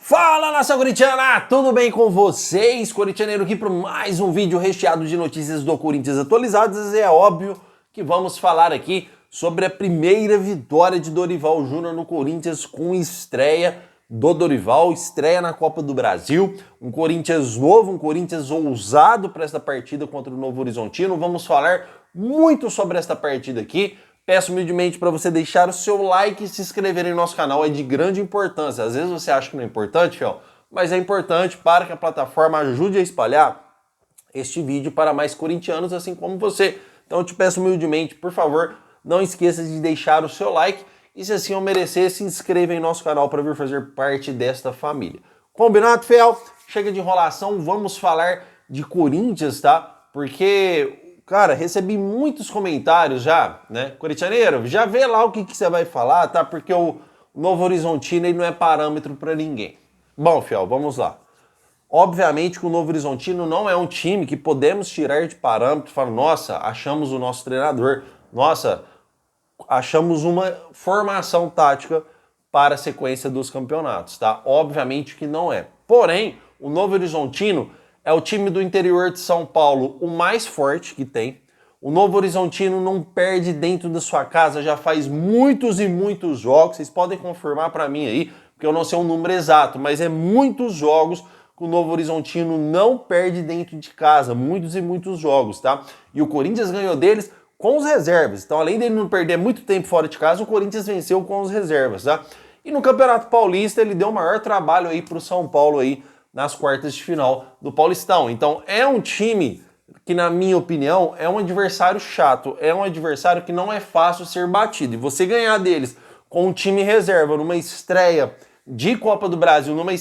Fala, nação corintiana! Tudo bem com vocês? Corintianeiro aqui para mais um vídeo recheado de notícias do Corinthians atualizadas. É óbvio que vamos falar aqui sobre a primeira vitória de Dorival Júnior no Corinthians com estreia do Dorival, estreia na Copa do Brasil. Um Corinthians novo, um Corinthians ousado para esta partida contra o Novo Horizontino. Vamos falar muito sobre esta partida aqui. Peço humildemente para você deixar o seu like e se inscrever em nosso canal, é de grande importância. Às vezes você acha que não é importante, mas é importante para que a plataforma ajude a espalhar este vídeo para mais corintianos, assim como você. Então eu te peço humildemente, por favor, não esqueça de deixar o seu like e, se assim eu merecer, se inscreva em nosso canal para vir fazer parte desta família. Combinado, fiel? Chega de enrolação, vamos falar de Corinthians, tá? Porque... cara, recebi muitos comentários já, né? Corintianeiro, já vê lá o que você vai falar, tá? Porque o Novo Horizontino ele não é parâmetro para ninguém. Bom, fiel, vamos lá. Obviamente que o Novo Horizontino não é um time que podemos tirar de parâmetro e falar, nossa, achamos o nosso treinador, nossa, achamos uma formação tática para a sequência dos campeonatos, tá? Obviamente que não é. Porém, o Novo Horizontino é o time do interior de São Paulo o mais forte que tem. O Novo Horizontino não perde dentro da sua casa já faz muitos e muitos jogos. Vocês podem confirmar para mim aí, porque eu não sei o número exato, mas é muitos jogos que o Novo Horizontino não perde dentro de casa. Muitos e muitos jogos, tá? E o Corinthians ganhou deles com os reservas. Então, além dele não perder muito tempo fora de casa, o Corinthians venceu com os reservas, tá? E no Campeonato Paulista ele deu o maior trabalho aí pro São Paulo aí nas quartas de final do Paulistão. Então é um time que, na minha opinião, é um adversário chato, é um adversário que não é fácil ser batido. E você ganhar deles com um time reserva numa estreia de Copa do Brasil, numa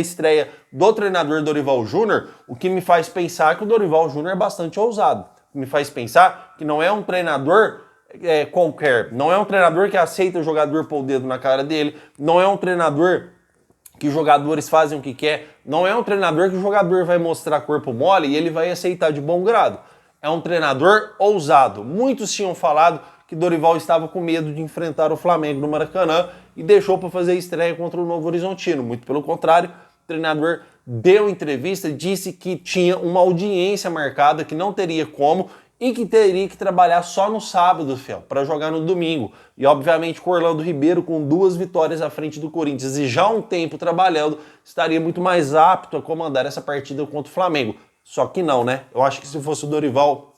estreia do treinador Dorival Júnior, o que me faz pensar que o Dorival Júnior é bastante ousado. Me faz pensar que não é um treinador qualquer, não é um treinador que aceita o jogador pôr o dedo na cara dele, não é um treinador que os jogadores fazem o que quer, não é um treinador que o jogador vai mostrar corpo mole e ele vai aceitar de bom grado. É um treinador ousado. Muitos tinham falado que Dorival estava com medo de enfrentar o Flamengo no Maracanã e deixou para fazer a estreia contra o Novo Horizontino. Muito pelo contrário, o treinador deu entrevista, disse que tinha uma audiência marcada, que não teria como e que teria que trabalhar só no sábado, fiel, para jogar no domingo. E obviamente com o Orlando Ribeiro, com 2 vitórias à frente do Corinthians e já há um tempo trabalhando, estaria muito mais apto a comandar essa partida contra o Flamengo. Só que não, né? Eu acho que se fosse o Dorival,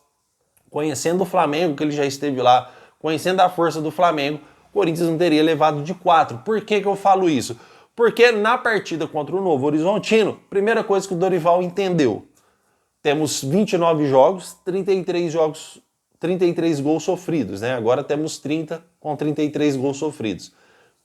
conhecendo o Flamengo, que ele já esteve lá, conhecendo a força do Flamengo, o Corinthians não teria levado de 4. Por que eu falo isso? Porque na partida contra o Novo Horizontino, primeira coisa que o Dorival entendeu, temos 29 jogos, 33 gols sofridos, né? Agora temos 30 com 33 gols sofridos.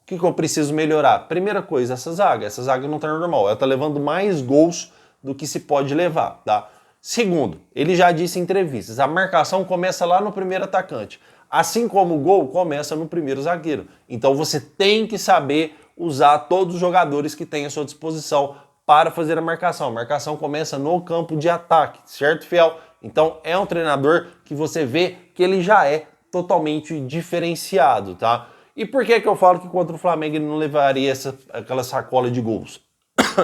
O que eu preciso melhorar? Primeira coisa, essa zaga não tá normal, ela tá levando mais gols do que se pode levar, tá? Segundo, ele já disse em entrevistas, a marcação começa lá no primeiro atacante, assim como o gol começa no primeiro zagueiro. Então você tem que saber usar todos os jogadores que tem à sua disposição para fazer a marcação. A marcação começa no campo de ataque, certo, fiel? Então é um treinador que você vê que ele já é totalmente diferenciado, tá? E por que eu falo que contra o Flamengo ele não levaria aquela sacola de gols?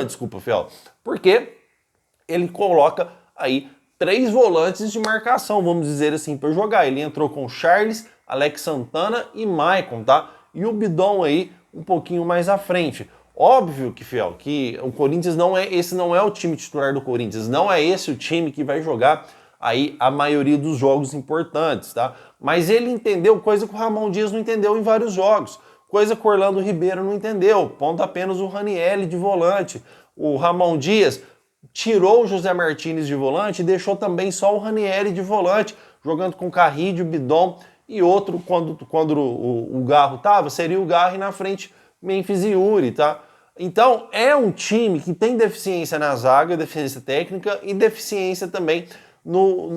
Desculpa, fiel. Porque ele coloca aí 3 volantes de marcação, vamos dizer assim, para jogar. Ele entrou com Charles, Alex Santana e Maicon, tá? E o Bidon aí um pouquinho mais à frente. Óbvio que, fiel, que o Corinthians esse não é o time titular do Corinthians, não é esse o time que vai jogar aí a maioria dos jogos importantes, tá? Mas ele entendeu coisa que o Ramon Dias não entendeu em vários jogos, coisa que o Orlando Ribeiro não entendeu, pondo apenas o Ranieri de volante. O Ramon Dias tirou o José Martínez de volante e deixou também só o Ranieri de volante, jogando com Carrillo, Bidon e outro, quando o Garro tava, seria o Garro e na frente Memphis e Yuri, tá? Então é um time que tem deficiência na zaga, deficiência técnica e deficiência também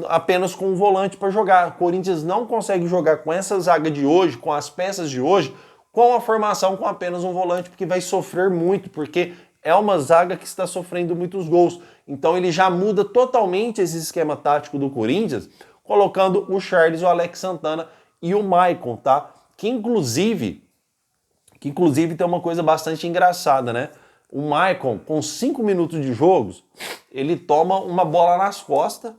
apenas com um volante para jogar. O Corinthians não consegue jogar com essa zaga de hoje, com as peças de hoje, com a formação com apenas um volante, porque vai sofrer muito, porque é uma zaga que está sofrendo muitos gols. Então ele já muda totalmente esse esquema tático do Corinthians, colocando o Charles, o Alex Santana e o Maicon, tá? Que inclusive tem uma coisa bastante engraçada, né? o Maicon, com 5 minutos de jogos, ele toma uma bola nas costas,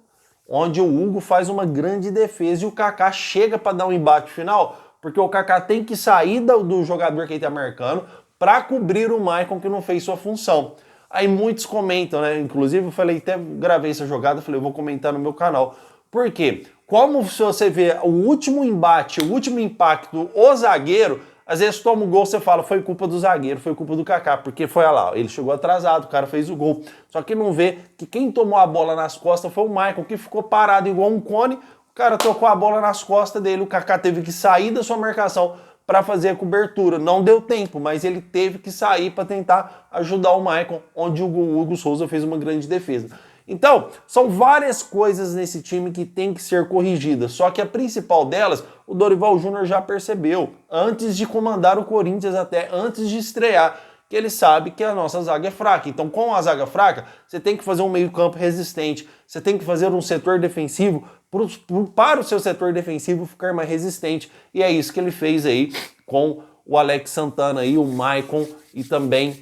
onde o Hugo faz uma grande defesa e o Kaká chega para dar um embate final, porque o Kaká tem que sair do jogador que ele está marcando para cobrir o Maicon que não fez sua função. Aí muitos comentam, né? Inclusive eu falei, até gravei essa jogada, falei, eu vou comentar no meu canal. Por quê? Como se você vê o último embate, o último impacto, o zagueiro, às vezes toma o gol, você fala, foi culpa do zagueiro, foi culpa do Kaká, porque foi, olha lá, ele chegou atrasado, o cara fez o gol. Só que não vê que quem tomou a bola nas costas foi o Maicon, que ficou parado igual um cone, o cara tocou a bola nas costas dele, o Kaká teve que sair da sua marcação para fazer a cobertura. Não deu tempo, mas ele teve que sair para tentar ajudar o Maicon, onde o Hugo Souza fez uma grande defesa. Então, são várias coisas nesse time que tem que ser corrigidas, só que a principal delas, o Dorival Júnior já percebeu, antes de comandar o Corinthians, até antes de estrear, que ele sabe que a nossa zaga é fraca. Então, com a zaga fraca, você tem que fazer um meio-campo resistente, você tem que fazer um setor defensivo para o seu setor defensivo ficar mais resistente, e é isso que ele fez aí com o Alex Santana aí, o Maicon e também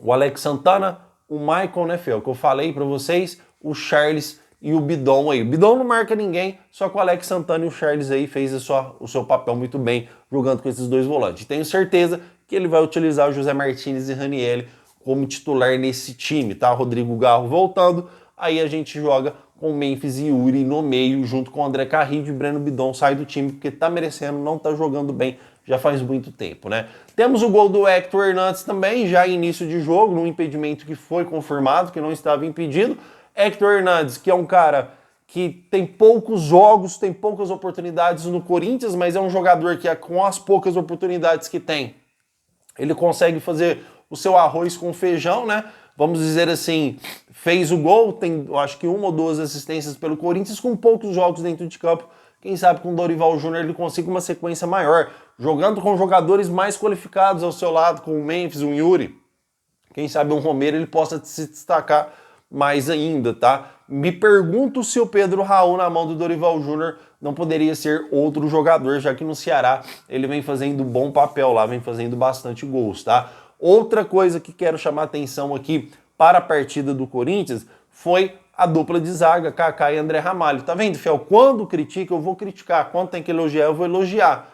o Alex Santana, o Maicon, né, Fê? O que eu falei pra vocês, o Charles e o Bidon aí. O Bidon não marca ninguém, só que o Alex Santana e o Charles aí fez o seu papel muito bem jogando com esses dois volantes. Tenho certeza que ele vai utilizar o José Martínez e Ranieri como titular nesse time, tá? Rodrigo Garro voltando, aí a gente joga com Memphis e Yuri no meio, junto com o André Carrillo e Breno Bidon sai do time porque tá merecendo, não tá jogando bem já faz muito tempo, né? Temos o gol do Hector Hernandes também, já em início de jogo, num impedimento que foi confirmado, que não estava impedido. Hector Hernandes, que é um cara que tem poucos jogos, tem poucas oportunidades no Corinthians, mas é um jogador que com as poucas oportunidades que tem, ele consegue fazer o seu arroz com feijão, né? Vamos dizer assim, fez o gol, tem eu acho que 1 ou 2 assistências pelo Corinthians com poucos jogos dentro de campo. Quem sabe com o Dorival Júnior ele consiga uma sequência maior, jogando com jogadores mais qualificados ao seu lado, com o Memphis, o Yuri. Quem sabe um Romero ele possa se destacar mais ainda, tá? Me pergunto se o Pedro Raul na mão do Dorival Júnior não poderia ser outro jogador, já que no Ceará ele vem fazendo bom papel lá, vem fazendo bastante gols, tá? Outra coisa que quero chamar atenção aqui para a partida do Corinthians foi a dupla de zaga, Kaká e André Ramalho. Tá vendo, Fiel? Quando critica, eu vou criticar. Quando tem que elogiar, eu vou elogiar.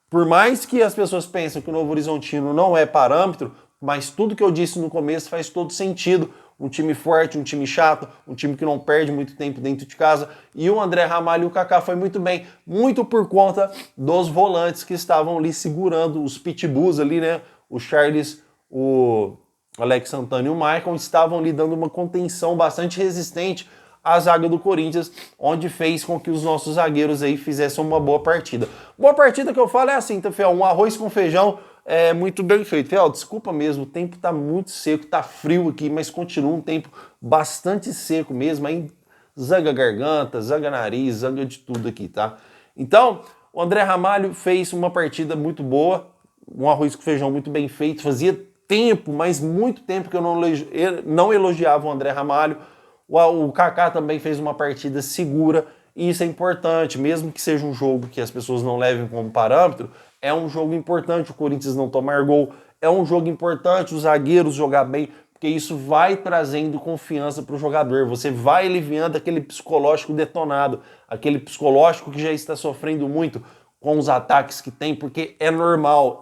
Por mais que as pessoas pensem que o Novo Horizontino não é parâmetro, mas tudo que eu disse no começo faz todo sentido. Um time forte, um time chato, um time que não perde muito tempo dentro de casa. E o André Ramalho e o Kaká foi muito bem, muito por conta dos volantes que estavam ali segurando os pitbulls ali, né? O Charles, o Alex Santana e o Maicon estavam ali dando uma contenção bastante resistente à zaga do Corinthians, onde fez com que os nossos zagueiros aí fizessem uma boa partida. Boa partida que eu falo é assim, tá, Fel? Um arroz com feijão é muito bem feito. Fel, desculpa mesmo, o tempo tá muito seco, tá frio aqui, mas continua um tempo bastante seco mesmo, aí zanga garganta, zanga nariz, zanga de tudo aqui, tá? Então, o André Ramalho fez uma partida muito boa, um arroz com feijão muito bem feito, fazia tempo, mas muito tempo que eu não elogiava o André Ramalho. O Kaká também fez uma partida segura, e isso é importante, mesmo que seja um jogo que as pessoas não levem como parâmetro, é um jogo importante o Corinthians não tomar gol, é um jogo importante os zagueiros jogar bem, porque isso vai trazendo confiança para o jogador, você vai aliviando aquele psicológico detonado, aquele psicológico que já está sofrendo muito com os ataques que tem, porque é normal,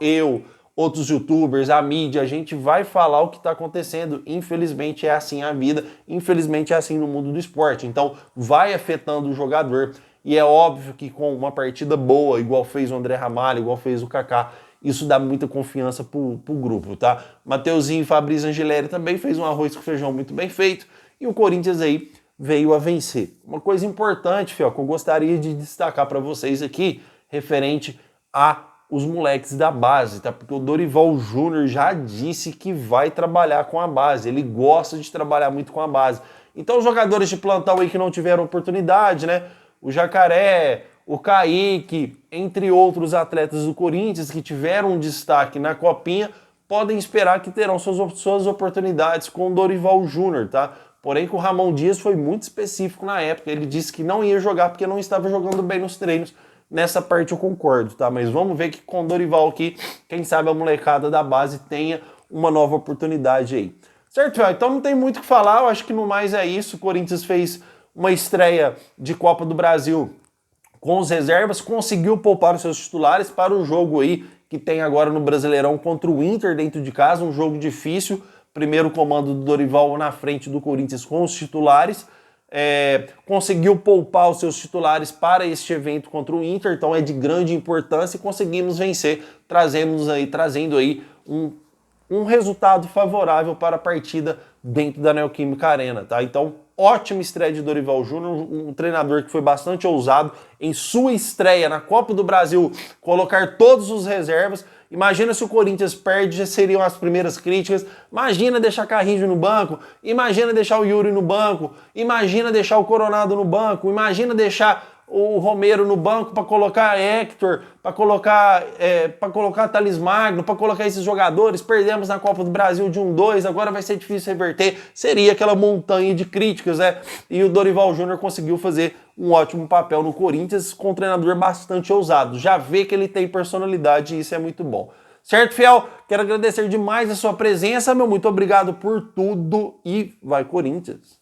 outros youtubers, a mídia, a gente vai falar o que está acontecendo. Infelizmente é assim a vida, infelizmente é assim no mundo do esporte. Então vai afetando o jogador e é óbvio que com uma partida boa, igual fez o André Ramalho, igual fez o Kaká, isso dá muita confiança pro grupo, tá? Mateuzinho e Fabrício Angeleri também fez um arroz com feijão muito bem feito e o Corinthians aí veio a vencer. Uma coisa importante, Fiel, que eu gostaria de destacar para vocês aqui, referente a os moleques da base, tá? Porque o Dorival Júnior já disse que vai trabalhar com a base, ele gosta de trabalhar muito com a base. Então os jogadores de plantão aí que não tiveram oportunidade, né? O Jacaré, o Kaique, entre outros atletas do Corinthians que tiveram um destaque na Copinha, podem esperar que terão suas oportunidades com o Dorival Júnior, tá? Porém, com o Ramon Dias foi muito específico na época, ele disse que não ia jogar porque não estava jogando bem nos treinos. Nessa parte eu concordo, tá? Mas vamos ver que com o Dorival aqui, quem sabe a molecada da base tenha uma nova oportunidade aí. Certo, Fiel? Então não tem muito o que falar, eu acho que no mais é isso. O Corinthians fez uma estreia de Copa do Brasil com os reservas, conseguiu poupar os seus titulares para o jogo aí que tem agora no Brasileirão contra o Inter dentro de casa, um jogo difícil, primeiro comando do Dorival na frente do Corinthians com os titulares, conseguiu poupar os seus titulares para este evento contra o Inter, então é de grande importância e conseguimos vencer, trazendo aí um resultado favorável para a partida dentro da Neoquímica Arena, tá? Então, ótima estreia de Dorival Júnior, um treinador que foi bastante ousado em sua estreia na Copa do Brasil, colocar todos os reservas. Imagina se o Corinthians perde, já seriam as primeiras críticas. Imagina deixar Carrijo no banco, imagina deixar o Yuri no banco, imagina deixar o Coronado no banco, imagina deixar o Romero no banco para colocar Hector, para colocar Thales Magno, para colocar esses jogadores. Perdemos na Copa do Brasil de 1-2, agora vai ser difícil reverter. Seria aquela montanha de críticas, né? E o Dorival Júnior conseguiu fazer um ótimo papel no Corinthians com um treinador bastante ousado. Já vê que ele tem personalidade e isso é muito bom. Certo, Fiel? Quero agradecer demais a sua presença, meu muito obrigado por tudo e vai Corinthians!